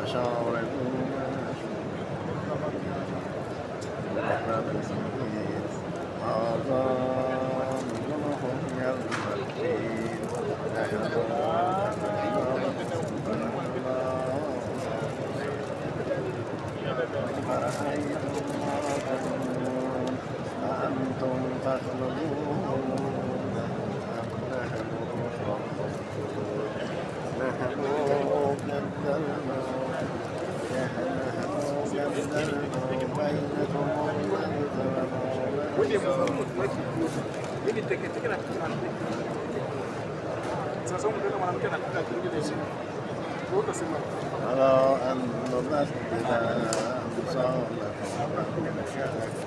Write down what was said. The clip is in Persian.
فشاربون هذا نزلهم يوم الدين لا يظلمون أرأيتم ما تظنون أأنتم تخلقونه أم نحن الخالقون نحن قدرنا بينكم على أن نبدل أمثالكم ولقد علمتم النشأة